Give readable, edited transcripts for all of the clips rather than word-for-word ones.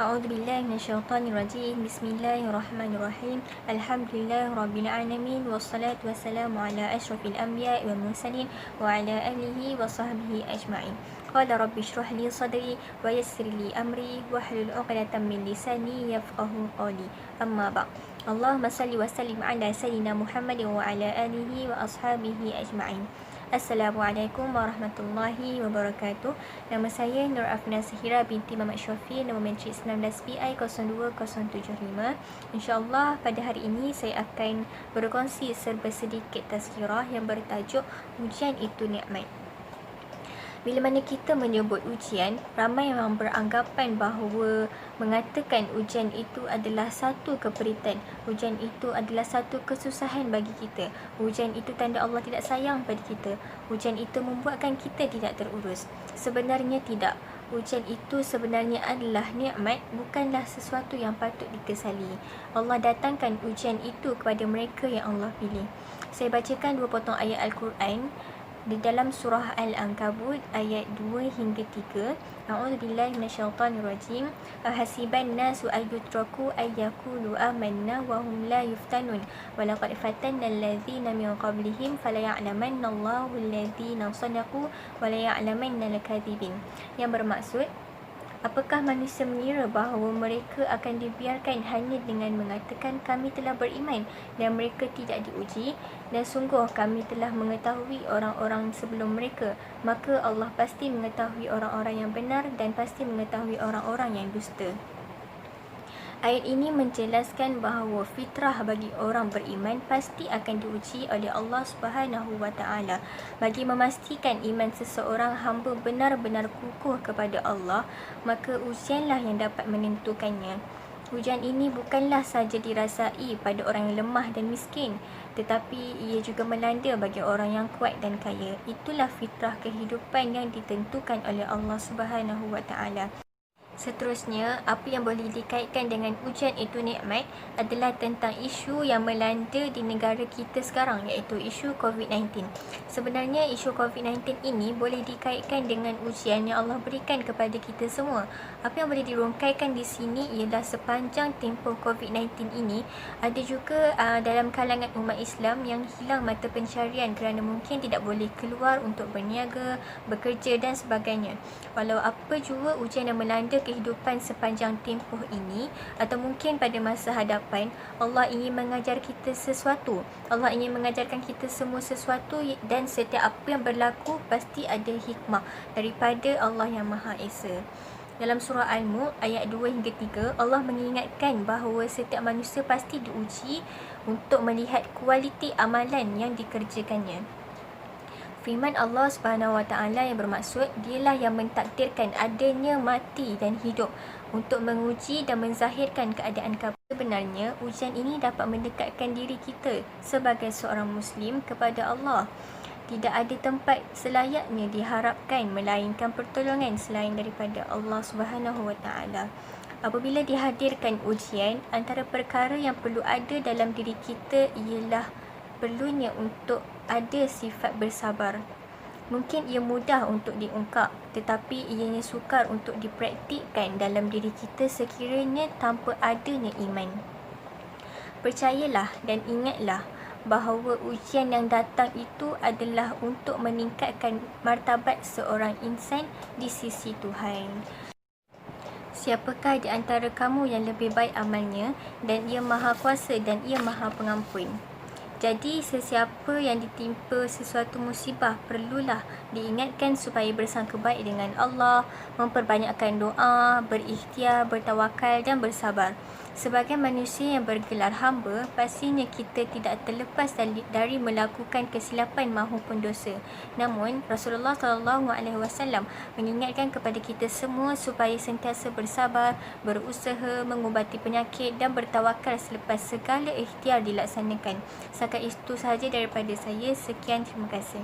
A'udzubillahi minasyaitonirrajim. Bismillahirrahmanirrahim. Alhamdulillahirabbil alamin wassalatu wassalamu ala asyrafil anbiya'i wal mursalin wa ala alihi wa sahbihi ajma'in. Qala rabbi shrah li sadri wa yassir li amri wahlul 'uqdatam min lisani yafqahu qawli. Amma ba'd. Allahumma salli wa sallim ala sayyidina Muhammadin wa ala alihi wa ashabihi ajma'in. Assalamualaikum warahmatullahi wabarakatuh. Nama saya Nur Afna Sahira binti Muhammad Syafi, nombor matriks 19PI 02075. InsyaAllah pada hari ini saya akan berkongsi serba sedikit tazkirah yang bertajuk Ujian itu Nikmat. Bila mana kita menyebut ujian, ramai yang beranggapan bahawa mengatakan ujian itu adalah satu keperitan, ujian itu adalah satu kesusahan bagi kita, ujian itu tanda Allah tidak sayang pada kita, ujian itu membuatkan kita tidak terurus. Sebenarnya tidak. Ujian itu sebenarnya adalah nikmat, bukanlah sesuatu yang patut dikesali. Allah datangkan ujian itu kepada mereka yang Allah pilih. Saya bacakan dua potong ayat Al-Quran di dalam surah Al-Ankabut ayat 2 hingga 3. A'udzubillahi minasyaitonirrajim. Ahasiban nasu ayyutraku ayyaqulu amanna wa hum la yuftanun wa laqad fatanna allazina min qablihim falaya'lamanna Allahu allazina sadaqu wa laya'lamanna al-kadzibin. Yang bermaksud, apakah manusia mengira bahawa mereka akan dibiarkan hanya dengan mengatakan kami telah beriman dan mereka tidak diuji? Dan sungguh kami telah mengetahui orang-orang sebelum mereka, maka Allah pasti mengetahui orang-orang yang benar dan pasti mengetahui orang-orang yang dusta. Ayat ini menjelaskan bahawa fitrah bagi orang beriman pasti akan diuji oleh Allah Subhanahu wa taala. Bagi memastikan iman seseorang hamba benar-benar kukuh kepada Allah, maka ujianlah yang dapat menentukannya. Ujian ini bukanlah saja dirasai pada orang yang lemah dan miskin, tetapi ia juga melanda bagi orang yang kuat dan kaya. Itulah fitrah kehidupan yang ditentukan oleh Allah Subhanahu wa taala. Seterusnya, apa yang boleh dikaitkan dengan ujian itu nikmat adalah tentang isu yang melanda di negara kita sekarang, iaitu isu COVID-19. Sebenarnya isu COVID-19 ini boleh dikaitkan dengan ujian yang Allah berikan kepada kita semua. Apa yang boleh dirungkaikan di sini ialah sepanjang tempoh COVID-19 ini, ada juga dalam kalangan umat Islam yang hilang mata pencarian kerana mungkin tidak boleh keluar untuk berniaga, bekerja dan sebagainya. Walau apa jua ujian yang melanda kehidupan sepanjang tempoh ini, atau mungkin pada masa hadapan, Allah ingin mengajar kita sesuatu. Allah ingin mengajarkan kita semua sesuatu, dan setiap apa yang berlaku pasti ada hikmah daripada Allah yang Maha Esa. Dalam surah Al-Mulk ayat 2 hingga 3, Allah mengingatkan bahawa setiap manusia pasti diuji untuk melihat kualiti amalan yang dikerjakannya. Firman Allah Subhanahu wa taala yang bermaksud, dialah yang mentakdirkan adanya mati dan hidup untuk menguji dan menzahirkan keadaan kabar. Sebenarnya ujian ini dapat mendekatkan diri kita sebagai seorang Muslim kepada Allah. Tidak ada tempat selayaknya diharapkan melainkan pertolongan selain daripada Allah Subhanahu wa taala. Apabila dihadirkan ujian, antara perkara yang perlu ada dalam diri kita ialah perlunya untuk ada sifat bersabar. Mungkin ia mudah untuk diungkap, tetapi ianya sukar untuk dipraktikkan dalam diri kita sekiranya tanpa adanya iman. Percayalah dan ingatlah bahawa ujian yang datang itu adalah untuk meningkatkan martabat seorang insan di sisi Tuhan. Siapakah di antara kamu yang lebih baik amalnya, dan ia Maha Kuasa dan ia Maha Pengampun. Jadi sesiapa yang ditimpa sesuatu musibah perlulah diingatkan supaya bersangka baik dengan Allah, memperbanyakkan doa, berikhtiar, bertawakal dan bersabar. Sebagai manusia yang bergelar hamba, pastinya kita tidak terlepas dari melakukan kesilapan maupun dosa. Namun Rasulullah SAW mengingatkan kepada kita semua supaya sentiasa bersabar, berusaha mengubati penyakit dan bertawakal selepas segala ikhtiar dilaksanakan. Setakat itu sahaja daripada saya. Sekian, terima kasih.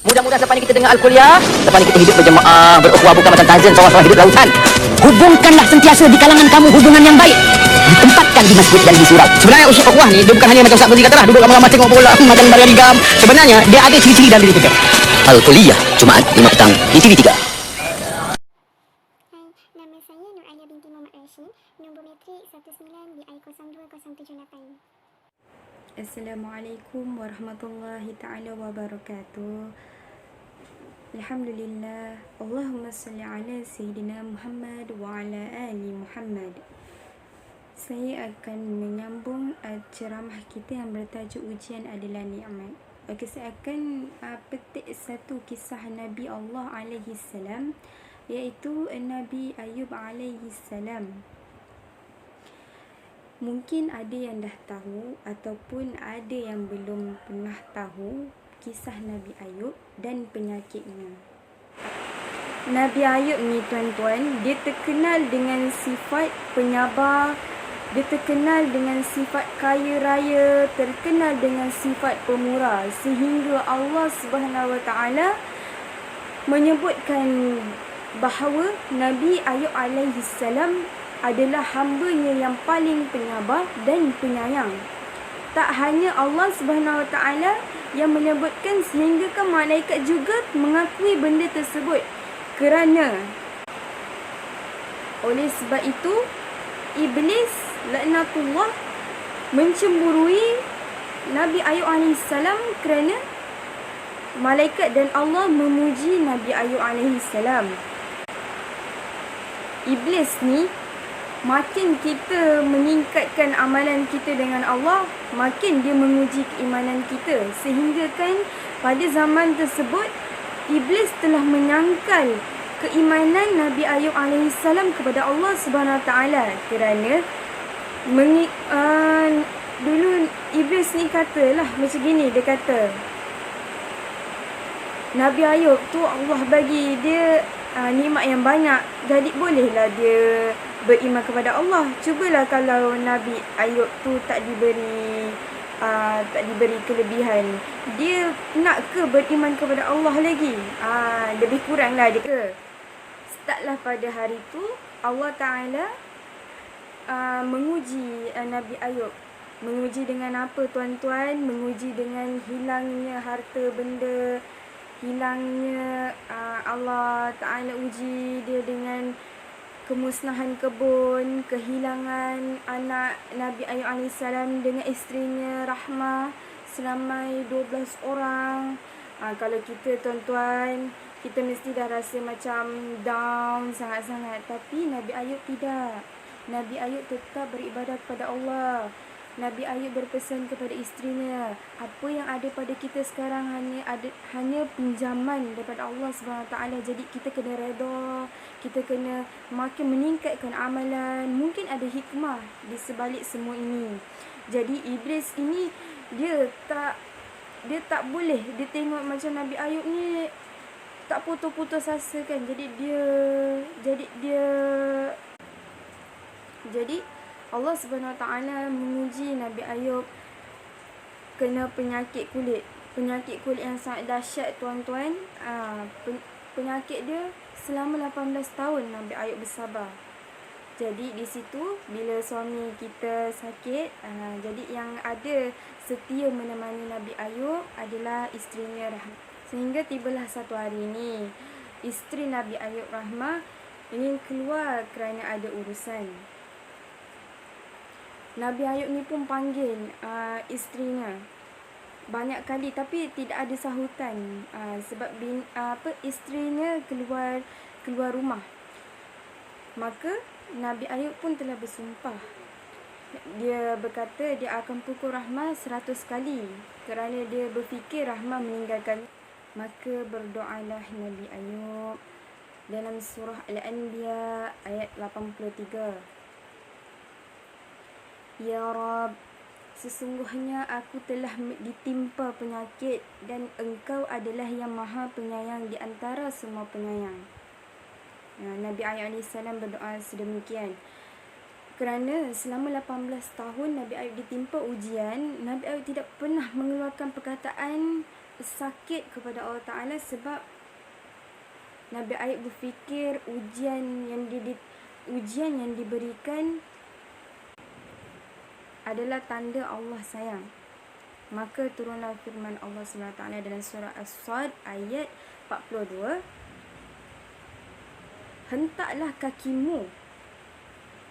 Mudah-mudahan selepas ini kita dengar Al-Kuliah, selepas ini kita hidup berjemaah, berukhuwah, bukan macam Tarzan seorang-seorang hidup lautan. Hubungkanlah sentiasa di kalangan kamu hubungan yang baik, ditempatkan di masjid dan di surau. Sebenarnya usul ukhuwah ni dia bukan hanya macam Ustaz Fazli kata lah, duduk ramai-ramai tengok bola macam Maria Ligam. Sebenarnya dia ada ciri-ciri dalam diri kita. Al-Kuliah Jumaat 5 petang di TV3. Nama saya Nur Assalamualaikum warahmatullahi ta'ala wabarakatuh. Alhamdulillah. Allahumma salli ala Sayyidina Muhammad wa ala ali Muhammad. Saya akan menyambung ceramah kita yang bertajuk Ujian adalah Nikmat. Saya akan petik satu kisah Nabi Allah alaihi salam, iaitu Nabi Ayub alaihi salam. Mungkin ada yang dah tahu ataupun ada yang belum pernah tahu kisah Nabi Ayub dan penyakitnya. Nabi Ayub ni tuan-tuan, dia terkenal dengan sifat penyabar, dia terkenal dengan sifat kaya raya, terkenal dengan sifat pemurah, sehingga Allah Subhanahu Wa Taala menyebutkan bahawa Nabi Ayub alaihi salam adalah hamba-Nya yang paling penyabar dan penyayang. Tak hanya Allah Subhanahu Wa Taala yang menyebutkan, sehingga kan malaikat juga mengakui benda tersebut. Kerana oleh sebab itu Iblis laknatullah mencemburui Nabi Ayub AS kerana malaikat dan Allah memuji Nabi Ayub AS. Iblis ni, makin kita meningkatkan amalan kita dengan Allah, makin dia menguji keimanan kita. Sehingga kan pada zaman tersebut, Iblis telah menyangkal keimanan Nabi Ayub AS kepada Allah Subhanahu Taala. Kerana dulu Iblis ni katalah macam gini, dia kata Nabi Ayub tu Allah bagi dia nikmat yang banyak, jadi bolehlah dia beriman kepada Allah. Cubalah kalau Nabi Ayub tu tak diberi kelebihan, dia nak ke beriman kepada Allah lagi? Lebih kuranglah dia ke. Startlah pada hari tu Allah Ta'ala menguji Nabi Ayub. Menguji dengan apa tuan-tuan? Menguji dengan hilangnya harta benda, hilangnya Allah Ta'ala uji dia dengan kemusnahan kebun, kehilangan anak Nabi Ayub AS dengan isterinya Rahmah seramai 12 orang. Kalau kita tuan-tuan, kita mesti dah rasa macam down sangat-sangat. Tapi Nabi Ayub tidak. Nabi Ayub tetap beribadah kepada Allah. Nabi Ayub berpesan kepada isterinya, apa yang ada pada kita sekarang hanya pinjaman daripada Allah SWT. Jadi kita kena redha, kita kena makin meningkatkan amalan. Mungkin ada hikmah di sebalik semua ini. Jadi Iblis ini dia tak boleh dia tengok macam Nabi Ayub ni tak putus-putus asa kan. Jadi Allah Subhanahu Wa Taala menguji Nabi Ayub kena penyakit kulit. Penyakit kulit yang sangat dahsyat tuan-tuan. Penyakit dia selama 18 tahun Nabi Ayub bersabar. Jadi di situ bila suami kita sakit, jadi yang ada setia menemani Nabi Ayub adalah isterinya Rahmah. Sehingga tibalah satu hari ni, isteri Nabi Ayub Rahmah ingin keluar kerana ada urusan. Nabi Ayub ni pun panggil isterinya banyak kali, tapi tidak ada sahutan sebab isterinya keluar rumah. Maka Nabi Ayub pun telah bersumpah. Dia berkata dia akan pukul Rahmah 100 kali kerana dia berfikir Rahmah meninggalkan. Maka berdoalah Nabi Ayub dalam surah Al-Anbiya ayat 83. Ya Rab, sesungguhnya aku telah ditimpa penyakit dan Engkau adalah yang maha penyayang di antara semua penyayang. Nabi Ayub AS berdoa sedemikian. Kerana selama 18 tahun Nabi Ayub ditimpa ujian, Nabi Ayub tidak pernah mengeluarkan perkataan sakit kepada Allah Ta'ala sebab Nabi Ayub berfikir ujian yang diberikan adalah tanda Allah sayang. Maka turunlah firman Allah SWT dalam surah As-Sad ayat 42. Hentaklah kakimu,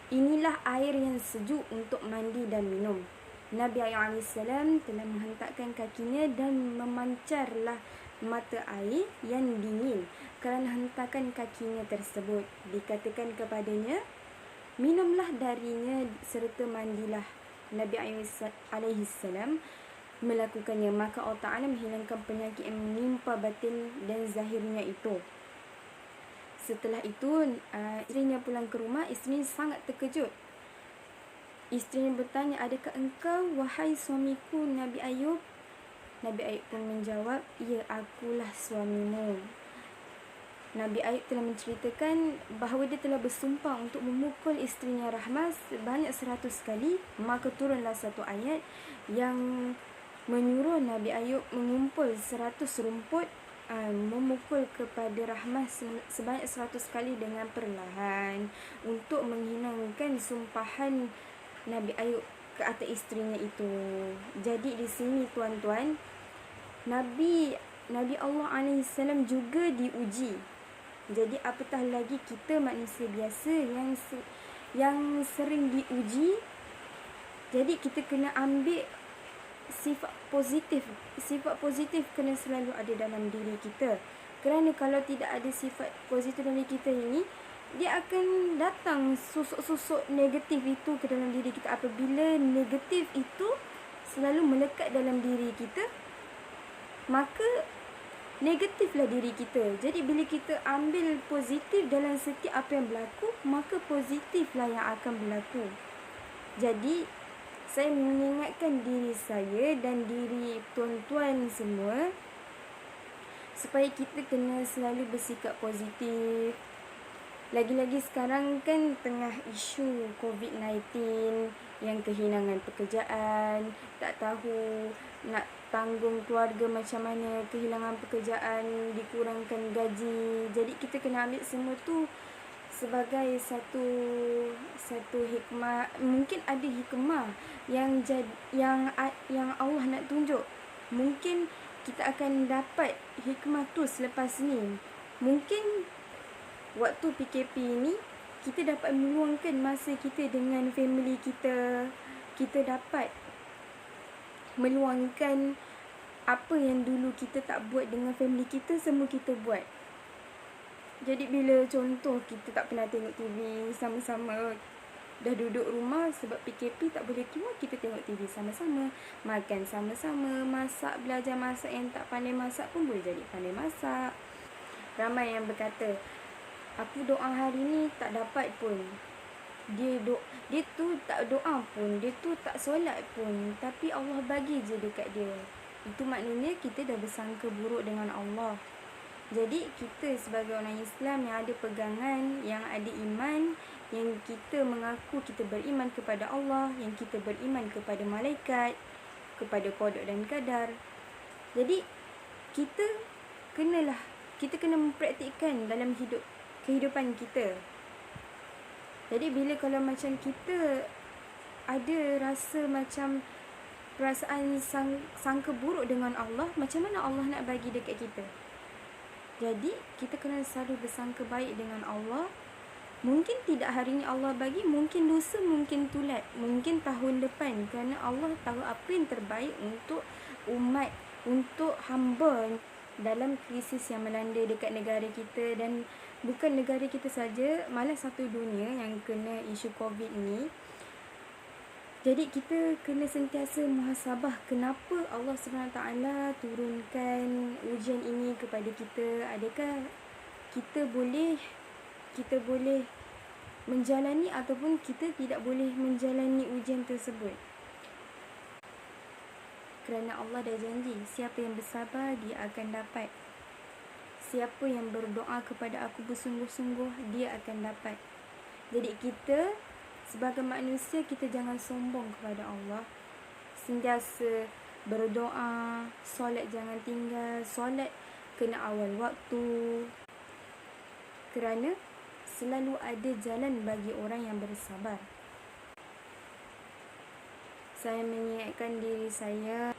inilah air yang sejuk untuk mandi dan minum. Nabi Ayub AS telah menghentakkan kakinya dan memancarlah mata air yang dingin kerana hentakan kakinya tersebut. Dikatakan kepadanya, minumlah darinya serta mandilah. Nabi Ayub AS melakukannya, maka Allah Ta'ala menghilangkan penyakit yang menimpa batin dan zahirnya itu. Setelah itu, isterinya pulang ke rumah. Isterinya sangat terkejut. Isterinya bertanya, adakah engkau, wahai suamiku Nabi Ayub? Nabi Ayub pun menjawab, ya, akulah suamimu. Nabi Ayub telah menceritakan bahawa dia telah bersumpah untuk memukul isterinya Rahmah sebanyak 100 kali. Maka turunlah satu ayat yang menyuruh Nabi Ayub mengumpul 100 rumput, memukul kepada Rahmah sebanyak 100 kali dengan perlahan untuk menghilangkan sumpahan Nabi Ayub ke atas isterinya itu. Jadi di sini tuan-tuan, Nabi Allah AS juga diuji. Jadi apatah lagi kita manusia biasa yang sering diuji. Jadi kita kena ambil sifat positif. Sifat positif kena selalu ada dalam diri kita. Kerana kalau tidak ada sifat positif dalam diri kita ini, dia akan datang susuk-susuk negatif itu ke dalam diri kita. Apabila negatif itu selalu melekat dalam diri kita, maka negatiflah diri kita. Jadi bila kita ambil positif dalam setiap apa yang berlaku, maka positiflah yang akan berlaku. Jadi saya mengingatkan diri saya dan diri tuan-tuan semua supaya kita kena selalu bersikap positif. Lagi-lagi sekarang kan tengah isu COVID-19, yang kehilangan pekerjaan, tak tahu nak tanggung keluarga macam mana, kehilangan pekerjaan, dikurangkan gaji. Jadi kita kena ambil semua tu sebagai satu hikmah. Mungkin ada hikmah yang Allah nak tunjuk. Mungkin kita akan dapat hikmah tu selepas ni. Mungkin waktu PKP ni kita dapat meluangkan masa kita dengan family kita. Kita dapat meluangkan apa yang dulu kita tak buat dengan family kita, semua kita buat. Jadi bila contoh kita tak pernah tengok TV sama-sama, dah duduk rumah sebab PKP tak boleh keluar, kita tengok TV sama-sama, makan sama-sama, masak, belajar masak. Yang tak pandai masak pun boleh jadi pandai masak. Ramai yang berkata, aku doa hari ni tak dapat pun. Dia tu tak doa pun, dia tu tak solat pun, tapi Allah bagi je dekat dia. Itu maknanya kita dah bersangka buruk dengan Allah. Jadi kita sebagai orang Islam yang ada pegangan, yang ada iman, yang kita mengaku kita beriman kepada Allah, yang kita beriman kepada malaikat, kepada qada dan qadar. Jadi kita kena mempraktikkan dalam kehidupan kita. Jadi bila kalau macam kita ada rasa macam perasaan sangka buruk dengan Allah, macam mana Allah nak bagi dekat kita? Jadi kita kena selalu bersangka baik dengan Allah. Mungkin tidak hari ini Allah bagi, mungkin lusa, mungkin tulat, mungkin tahun depan. Kerana Allah tahu apa yang terbaik untuk umat, untuk hamba dalam krisis yang melanda dekat negara kita. Dan bukan negara kita saja, malah satu dunia yang kena isu COVID ni. Jadi kita kena sentiasa muhasabah kenapa Allah SWT turunkan ujian ini kepada kita. Adakah kita boleh menjalani ataupun kita tidak boleh menjalani ujian tersebut. Kerana Allah dah janji, siapa yang bersabar dia akan dapat. Siapa yang berdoa kepada aku bersungguh-sungguh, dia akan dapat. Jadi kita sebagai manusia, kita jangan sombong kepada Allah. Sentiasa berdoa, solat jangan tinggal, solat kena awal waktu. Kerana selalu ada jalan bagi orang yang bersabar. Saya mengingatkan diri saya,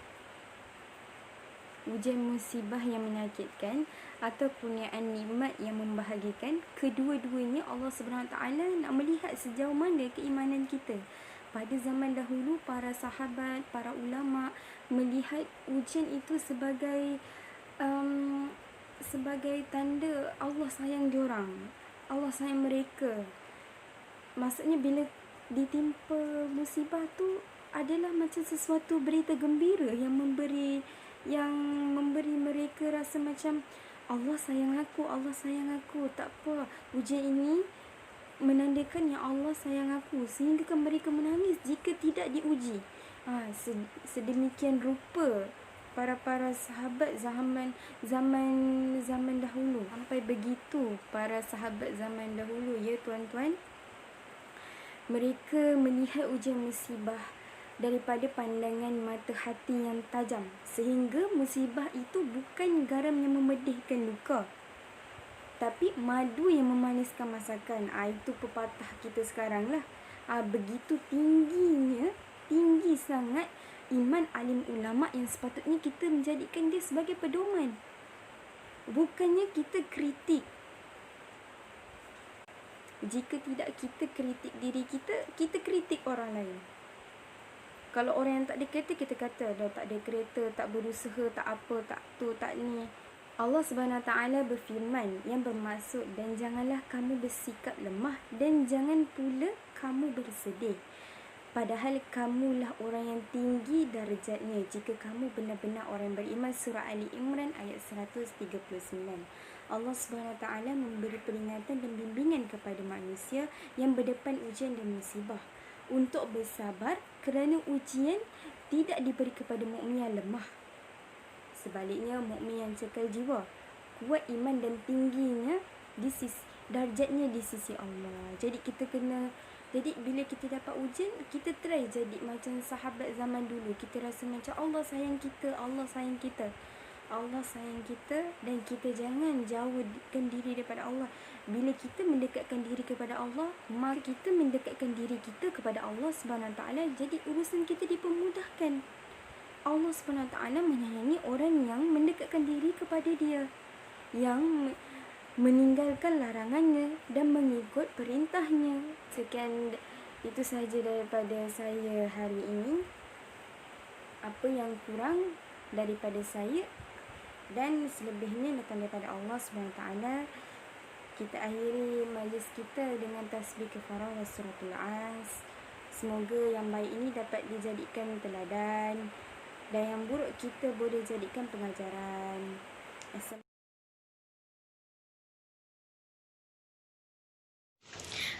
ujian musibah yang menyakitkan atau kurniaan nikmat yang membahagikan, kedua-duanya Allah SWT nak melihat sejauh mana keimanan kita. pada zaman dahulu para sahabat, para ulama melihat ujian itu sebagai tanda Allah sayang diorang, Allah sayang mereka. Maksudnya bila ditimpa musibah tu adalah macam sesuatu berita gembira yang memberi mereka rasa macam Allah sayang aku, Allah sayang aku. Tak apa, ujian ini menandakan yang Allah sayang aku, sehingga mereka menangis jika tidak diuji. Sedemikian rupa para sahabat zaman dahulu. Sampai begitu para sahabat zaman dahulu, ya tuan-tuan. Mereka melihat ujian musibah daripada pandangan mata hati yang tajam, sehingga musibah itu bukan garam yang memedihkan luka, tapi madu yang memaniskan masakan. Itu pepatah kita sekarang lah. Begitu tinggi sangat iman alim ulama yang sepatutnya kita menjadikan dia sebagai pedoman. Bukannya kita kritik. Jika tidak kita kritik diri kita, kita kritik orang lain. Kalau orang yang tak ada kereta, kita kata dah tak ada kereta, tak berusaha, tak apa, tak tu, tak ni. Allah SWT berfirman yang bermaksud, dan janganlah kamu bersikap lemah dan jangan pula kamu bersedih. Padahal kamulah orang yang tinggi darjatnya jika kamu benar-benar orang beriman. Surah Ali Imran ayat 139. Allah SWT memberi peringatan dan bimbingan kepada manusia yang berdepan ujian dan musibah untuk bersabar kerana ujian tidak diberi kepada mukmin yang lemah. Sebaliknya, mukmin yang cekal jiwa, kuat iman dan tingginya darjatnya di sisi Allah. Jadi bila kita dapat ujian, kita try jadi macam sahabat zaman dulu. Kita rasa macam Allah sayang kita, Allah sayang kita, Allah sayang kita, dan kita jangan jauhkan diri daripada Allah. Bila kita mendekatkan diri kepada Allah, maka kita mendekatkan diri kita kepada Allah SWT. Jadi urusan kita dipermudahkan. Allah SWT menyayangi orang yang mendekatkan diri kepada Dia, yang meninggalkan larangannya dan mengikut perintahnya. Sekian, itu sahaja daripada saya hari ini. Apa yang kurang daripada saya dan selebihnya datang daripada Allah SWT. Kita akhiri majlis kita dengan tasbih kafarah wa suratul As. Semoga yang baik ini dapat dijadikan teladan dan yang buruk kita boleh jadikan pengajaran.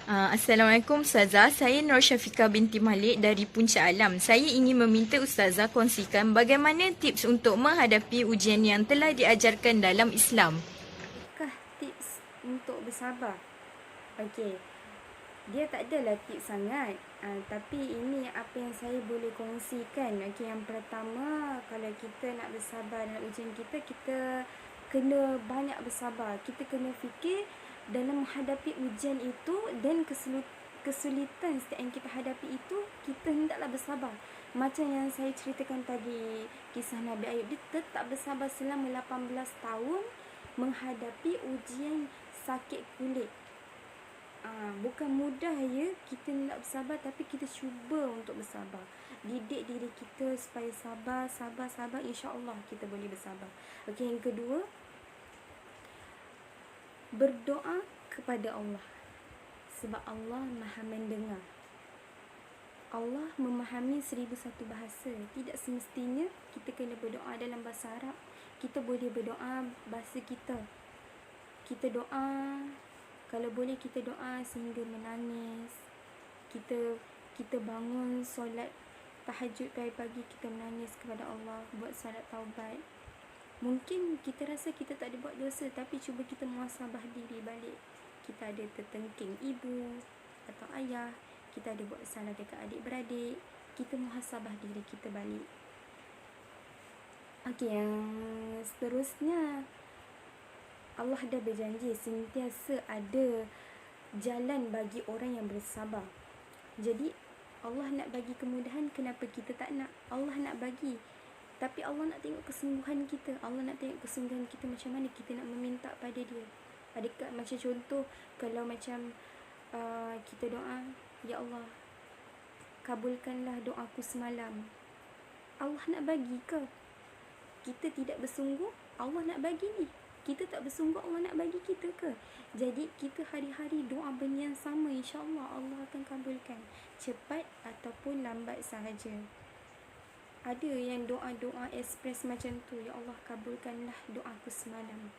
Assalamualaikum Ustazah, saya Nur Syafiqah binti Malik dari Puncak Alam. Saya ingin meminta Ustazah kongsikan bagaimana tips untuk menghadapi ujian yang telah diajarkan dalam Islam. Tips untuk bersabar? Okey, dia tak adalah tips sangat, tapi ini apa yang saya boleh kongsikan. Okey, yang pertama, kalau kita nak bersabar dalam ujian kita kena banyak bersabar. Kita kena fikir dalam menghadapi ujian itu dan kesulitan setiap yang kita hadapi itu, kita hendaklah bersabar. Macam yang saya ceritakan tadi, kisah Nabi Ayub, dia tetap bersabar selama 18 tahun menghadapi ujian sakit kulit. Bukan mudah ya kita nak bersabar, tapi kita cuba untuk bersabar. Didik diri kita supaya sabar, insya-Allah kita boleh bersabar. Okey, yang kedua, berdoa kepada Allah, sebab Allah Maha mendengar. Allah memahami 1001 bahasa. Tidak semestinya kita kena berdoa dalam bahasa Arab. Kita boleh berdoa bahasa kita. Kita doa, kalau boleh kita doa sehingga menangis. Kita bangun solat tahajud pagi-pagi, kita menangis kepada Allah, buat solat taubat. Mungkin kita rasa kita tak ada buat dosa, tapi cuba kita muhasabah diri balik. Kita ada tertengking ibu atau ayah, kita ada buat salah dekat adik-beradik, kita muhasabah diri kita balik. Okey, yang seterusnya, Allah dah berjanji sentiasa ada jalan bagi orang yang bersabar. Jadi Allah nak bagi kemudahan, kenapa kita tak nak? Allah nak bagi, tapi Allah nak tengok kesungguhan kita. Allah nak tengok kesungguhan kita macam mana kita nak meminta pada Dia. Adakah macam contoh, kalau macam kita doa, Ya Allah, kabulkanlah doaku semalam. Allah nak bagi ke? Kita tidak bersungguh, Allah nak bagi ni. Kita tak bersungguh, Allah nak bagi kita ke? Jadi kita hari-hari doa benda yang sama, insya-Allah Allah akan kabulkan. Cepat ataupun lambat sahaja. Ada yang doa-doa ekspres macam tu, ya Allah kabulkanlah doaku semalam.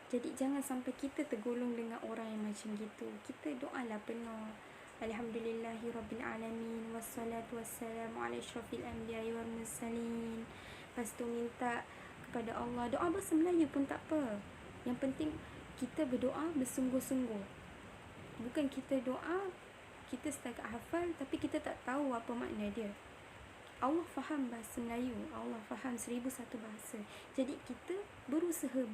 Jadi jangan sampai kita tergolong dengan orang yang macam gitu. Kita doalah penuh. Alhamdulillahirrabbilalamin. Wassalatu wassalamu ala asyrafil anbiya'i wal mursalin. Lepas tu minta kepada Allah. Doa bahasa Melayu pun tak apa. Yang penting kita berdoa bersungguh-sungguh. Bukan kita doa, kita setakat hafal tapi kita tak tahu apa makna dia. Allah faham bahasa Melayu. Allah faham 1001 bahasa. Jadi kita berusaha.